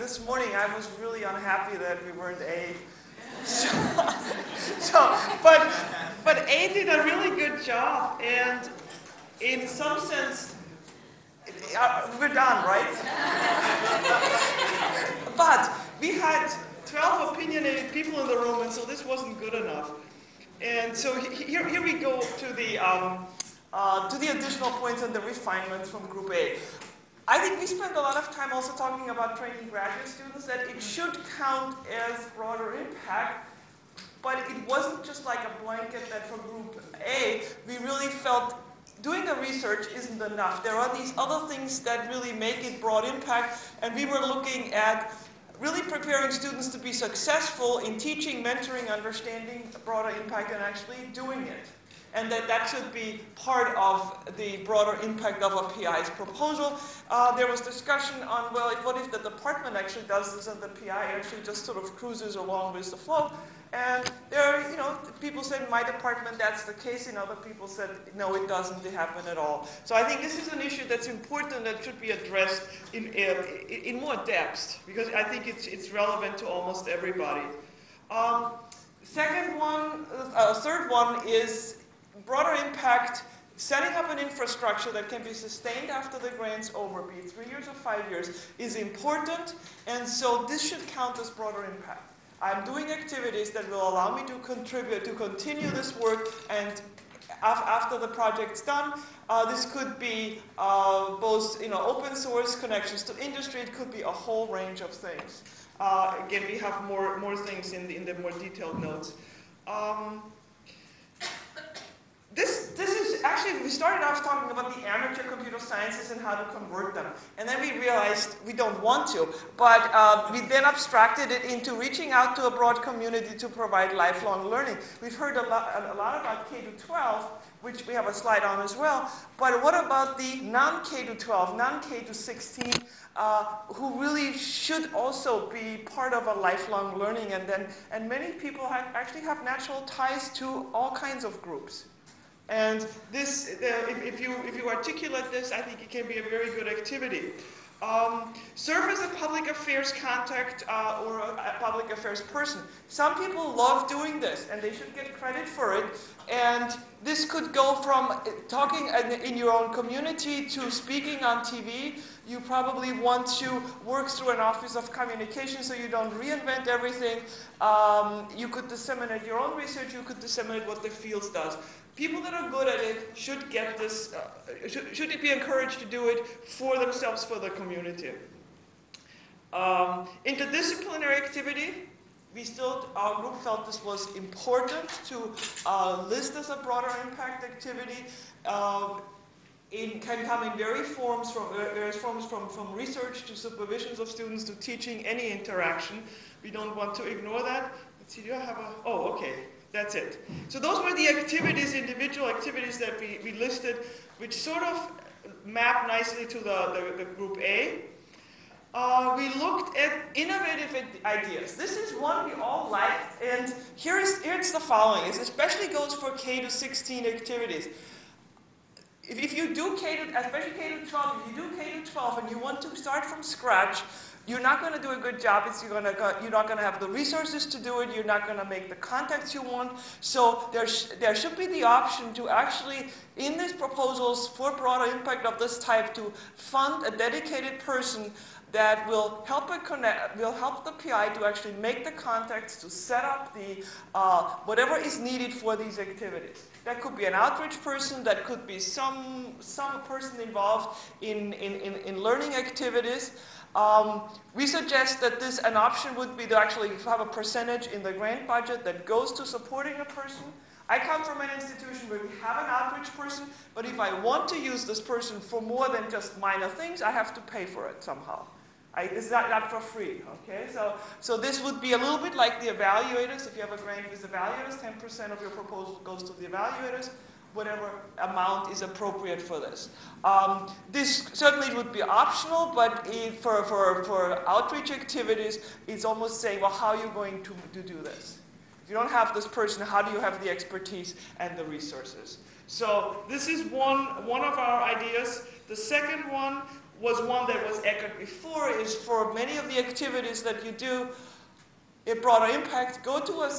this morning I was really unhappy that we weren't A. But A did a really good job, and in some sense, we're done, right? But we had 12 opinionated people in the room, and so this wasn't good enough. And so here we go to the additional points and the refinements from Group A. I think we spent a lot of time also talking about training graduate students, that it should count as broader impact, but it wasn't just like a blanket that for Group A, we really felt doing the research isn't enough. There are these other things that really make it broad impact, and we were looking at really preparing students to be successful in teaching, mentoring, understanding broader impact, and actually doing it. And that should be part of the broader impact of a PI's proposal. There was discussion on, well, what if the department actually does this and the PI actually just sort of cruises along with the flow? And there, people said in my department that's the case, and other people said no, it doesn't happen at all. So I think this is an issue that's important, that should be addressed in more depth, because I think it's relevant to almost everybody. Third one is broader impact. Setting up an infrastructure that can be sustained after the grant's over, be it 3 years or 5 years, is important, and so this should count as broader impact. I'm doing activities that will allow me to contribute, to continue this work, and after the project's done, this could be both open source connections to industry. It could be a whole range of things. Again, we have more things in the more detailed notes. This is actually, we started off talking about the amateur computer sciences and how to convert them. And then we realized we don't want to. But we then abstracted it into reaching out to a broad community to provide lifelong learning. We've heard a lot about K-12, which we have a slide on as well. But what about the non-K-12, non-K-16, who really should also be part of a lifelong learning? And many people actually have natural ties to all kinds of groups. And this, if you articulate this, I think it can be a very good activity. Serve as a public affairs contact or a public affairs person. Some people love doing this, and they should get credit for it. And this could go from talking in your own community to speaking on TV. You probably want to work through an office of communication so you don't reinvent everything. You could disseminate your own research. You could disseminate what the field does. People that are good at it should get this, should be encouraged to do it for themselves, for the community. Interdisciplinary activity, our group felt this was important to list as a broader impact activity. It can come in various forms, from research to supervisions of students to teaching, any interaction. We don't want to ignore that. Let's see, do I have a, oh, okay. That's it. So those were the activities, individual activities that we listed, which sort of map nicely to the Group A. We looked at innovative ideas. This is one we all liked, and here's the following. It especially goes for K-16 activities. If you do especially K-12, if you do K-12 and you want to start from scratch, you're not going to do a good job. You're not going to have the resources to do it. You're not going to make the contacts you want. So there should be the option to actually, in these proposals for broader impact of this type, to fund a dedicated person that will help the PI to actually make the contacts, to set up the whatever is needed for these activities. That could be an outreach person. That could be some person involved in learning activities. We suggest that an option would be to actually have a percentage in the grant budget that goes to supporting a person. I come from an institution where we have an outreach person, but if I want to use this person for more than just minor things, I have to pay for it somehow. It's not for free, okay? So this would be a little bit like the evaluators. If you have a grant with evaluators, 10% of your proposal goes to the evaluators. Whatever amount is appropriate for this. This certainly would be optional, but for outreach activities, it's almost saying, well, how are you going to do this? If you don't have this person, how do you have the expertise and the resources? So this is one of our ideas. The second one was one that was echoed before, is for many of the activities that you do in broader impact, go to a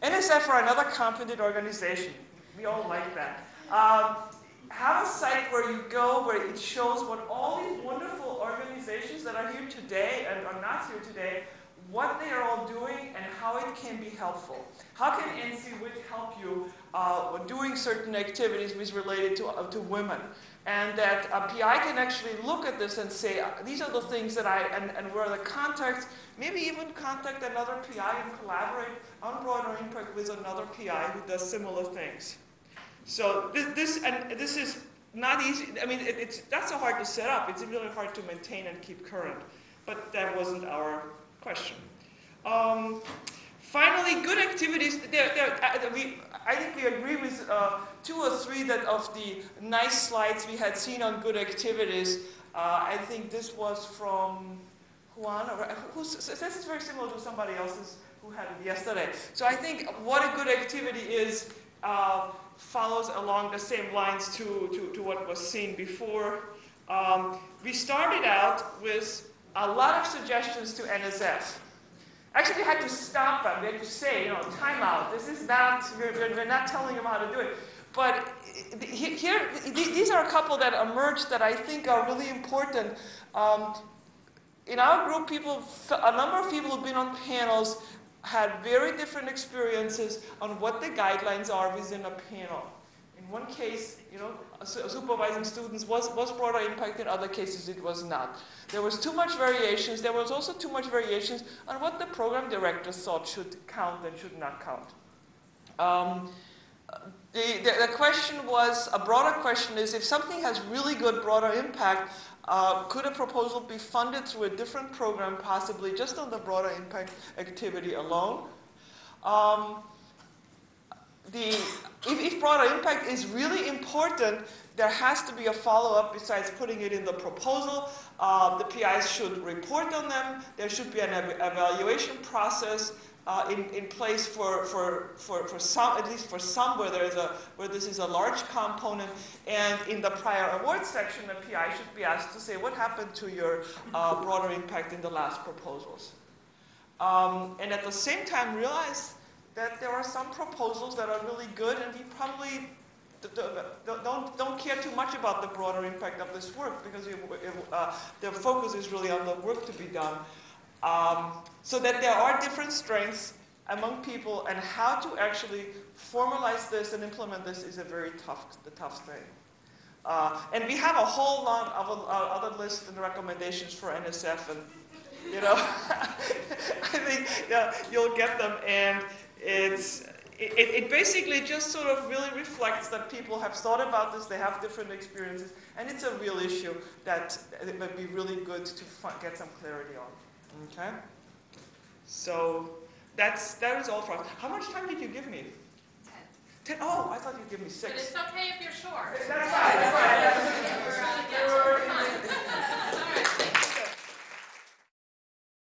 NSF or another competent organization. We all like that. Have a site where you go, where it shows what all these wonderful organizations that are here today and are not here today, what they are all doing and how it can be helpful. How can NC-WIT help you doing certain activities which related to women? And that a PI can actually look at this and say, these are the things that and where the contacts, maybe even contact another PI and collaborate on broader impact with another PI who does similar things. So this is not easy. I mean, that's so hard to set up. It's really hard to maintain and keep current. But that wasn't our question. Finally, good activities. I think we agree with 2 or 3 of the nice slides we had seen on good activities. I think this was from Juan. This is very similar to somebody else's who had it yesterday. So I think what a good activity is follows along the same lines to what was seen before. We started out with a lot of suggestions to NSF. Actually, we had to stop them. We had to say, time out. This is not, we're not telling them how to do it. But here, these are a couple that emerged that I think are really important. In our group, a number of people who've been on panels had very different experiences on what the guidelines are within a panel. In one case, supervising students was broader impact. In other cases, it was not. There was too much variations. There was also too much variations on what the program directors thought should count and should not count. The question was, a broader question is, if something has really good broader impact, could a proposal be funded through a different program, possibly just on the broader impact activity alone? If broader impact is really important, there has to be a follow-up besides putting it in the proposal. The PIs should report on them. There should be an evaluation process in place for some, at least for some, where this is a large component. And in the prior award section, the PI should be asked to say, what happened to your broader impact in the last proposals? And at the same time, realize that there are some proposals that are really good, and we probably don't care too much about the broader impact of this work, because the focus is really on the work to be done. So that there are different strengths among people, and how to actually formalize this and implement this is a very tough thing. And we have a whole lot of other lists and recommendations for NSF, and I think you'll get them, and it basically just sort of really reflects that people have thought about this, they have different experiences, and it's a real issue that it would be really good to get some clarity on. Okay? So that is all for us. How much time did you give me? 10. Oh, I thought you'd give me 6. But it's okay if you're short. That's fine.